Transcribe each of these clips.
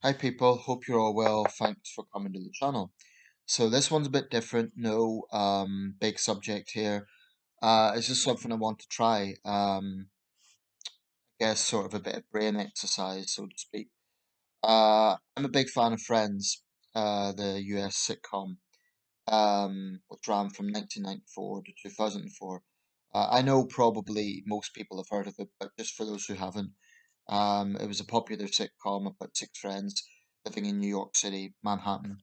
Hi people, hope you're all well. Thanks for coming to the channel. So this one's a bit different, no big subject here. It's just something I want to try. I guess sort of a bit of brain exercise, so to speak. I'm a big fan of Friends, the US sitcom, which ran from 1994 to 2004. I know probably most people have heard of it, but just for those who haven't, it was a popular sitcom about six friends living in New York City, Manhattan,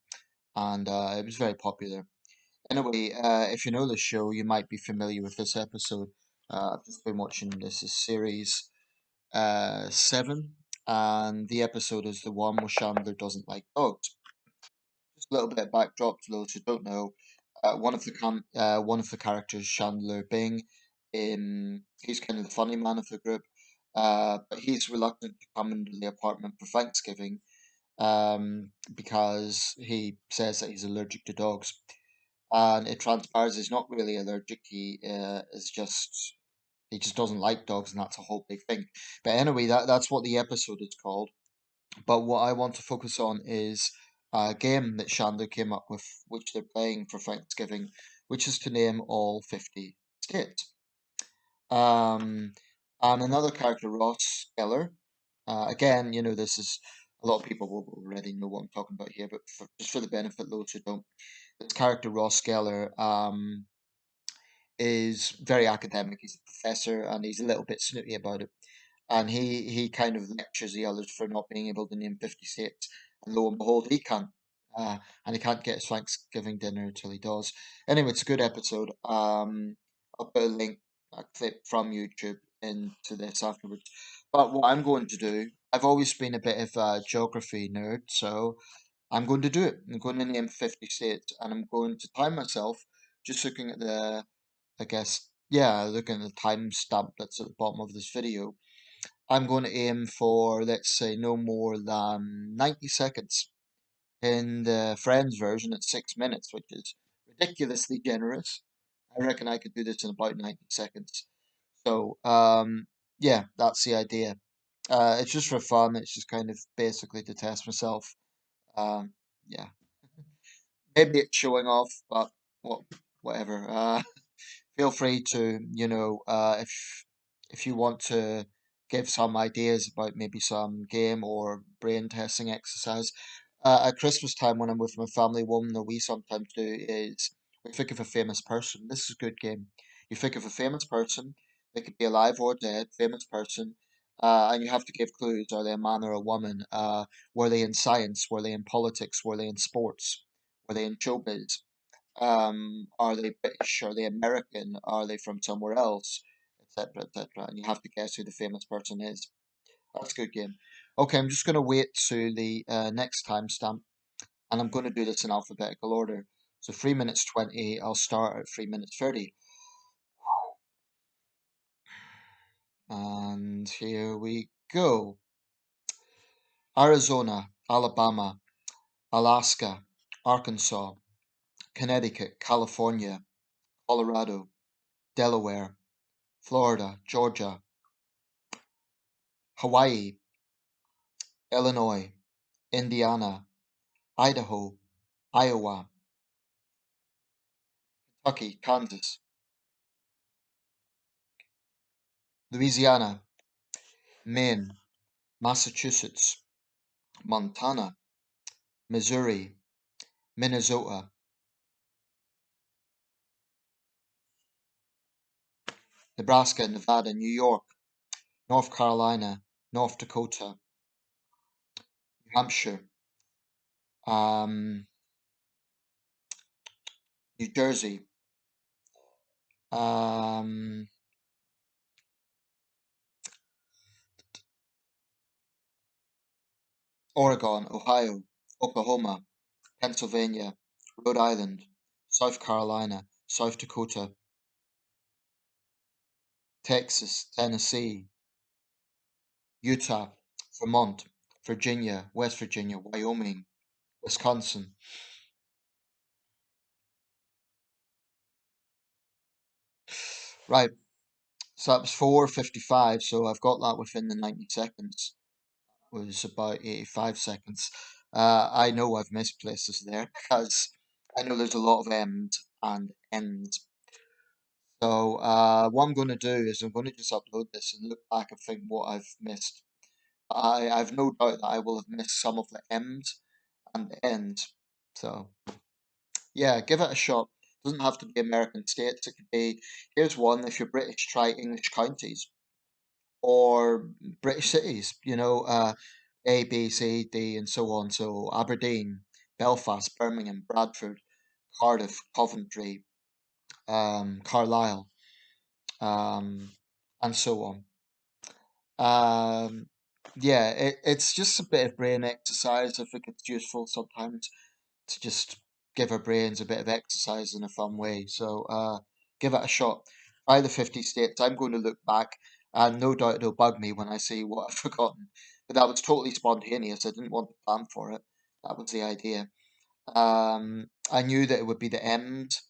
and it was very popular. Anyway, if you know the show, you might be familiar with this episode. I've just been watching this is series seven, and the episode is the one where Chandler doesn't like dogs. Just a little bit of backdrop to those who don't know. One of the characters, Chandler Bing, he's kind of the funny man of the group, but he's reluctant to come into the apartment for Thanksgiving because he says that he's allergic to dogs. And it transpires he's not really allergic. He just doesn't like dogs, and that's a whole big thing. But anyway, that's what the episode is called. But what I want to focus on is a game that Chandler came up with, which they're playing for Thanksgiving, which is to name all 50 states. Um, and another character, Ross Geller. Again, this is a lot of people will already know what I'm talking about here, but just for the benefit of those who don't, this character, Ross Geller, is very academic. He's a professor and he's a little bit snooty about it. And he kind of lectures the others for not being able to name 50 states. And lo and behold, he can't. And he can't get his Thanksgiving dinner until he does. Anyway, it's a good episode. I'll put a link, a clip from YouTube into this afterwards. But what I'm going to do, I've always been a bit of a geography nerd, so I'm going to do it. I'm going to name 50 states and I'm going to time myself just looking at I guess, yeah, looking at the timestamp that's at the bottom of this video. I'm going to aim for, let's say, no more than 90 seconds. In the Friends version, it's 6 minutes, which is ridiculously generous. I reckon I could do this in about 90 seconds. So, yeah, that's the idea. It's just for fun. It's just kind of basically to test myself. Um, yeah, maybe it's showing off, but what, whatever. Feel free to, if you want to give some ideas about maybe some game or brain testing exercise. At Christmas time, when I'm with my family, one that we sometimes do is we think of a famous person. This is a good game. You think of a famous person, they could be alive or dead, famous person, and you have to give clues. Are they a man or a woman? Were they in science? Were they in politics? Were they in sports? Were they in showbiz? Are they British? Are they American? Are they from somewhere else? Etc. Etc. And you have to guess who the famous person is. That's a good game. Okay, I'm just going to wait to the next timestamp, and I'm going to do this in alphabetical order. So 3 minutes 20, I'll start at 3 minutes 30. And here we go. Arizona, Alabama, Alaska, Arkansas, Connecticut, California, Colorado, Delaware, Florida, Georgia, Hawaii, Illinois, Indiana, Idaho, Iowa, Kentucky, Kansas, Louisiana, Maine, Massachusetts, Montana, Missouri, Minnesota, Nebraska, Nevada, New York, North Carolina, North Dakota, New Hampshire, um, New Jersey, um, Oregon, Ohio, Oklahoma, Pennsylvania, Rhode Island, South Carolina, South Dakota, Texas, Tennessee, Utah, Vermont, Virginia, West Virginia, Wyoming, Wisconsin. Right, so that was 4:55, so I've got that within the 90 seconds. was about 85 seconds. I know I've missed places there because I know there's a lot of M's and N's. So what I'm going to do is I'm going to just upload this and look back and think what I've missed. I've no doubt that I will have missed some of the M's and the N's. So yeah, give it a shot. Doesn't have to be American states. It could be, here's one, if you're British, try English counties or British cities, A, B, C, D, and so on. So Aberdeen, Belfast, Birmingham, Bradford, Cardiff, Coventry, Carlisle, um, and so on. Um, yeah, it's just a bit of brain exercise. I think it's useful sometimes to just give our brains a bit of exercise in a fun way. So give it a shot. Try the 50 states. I'm going to look back, and no doubt it'll bug me when I see what I've forgotten. But that was totally spontaneous. I didn't want to plan for it. That was the idea. I knew that it would be the M's.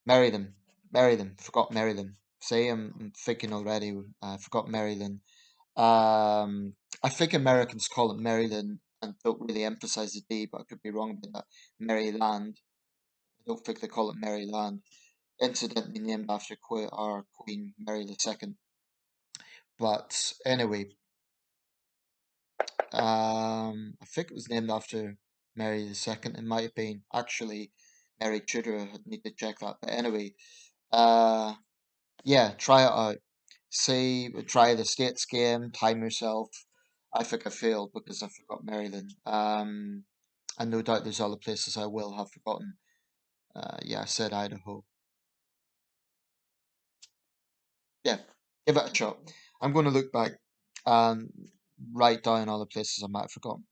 Marry them. Marry them. Forgot marry them. See, I'm thinking already. Forgot Maryland. I think Americans call it Maryland and don't really emphasize the D, but I could be wrong about that. Maryland. I don't think they call it Maryland. Incidentally named after our Queen Mary II. But anyway, I think it was named after Mary II. It might have been actually Mary Tudor. I need to check that. But anyway, uh, yeah, try it out. See, try the states game. Time yourself. I think I failed because I forgot Maryland. And no doubt there's other places I will have forgotten. Yeah, I said Idaho. Yeah, give it a shot. I'm going to look back and write down all the places I might have forgotten.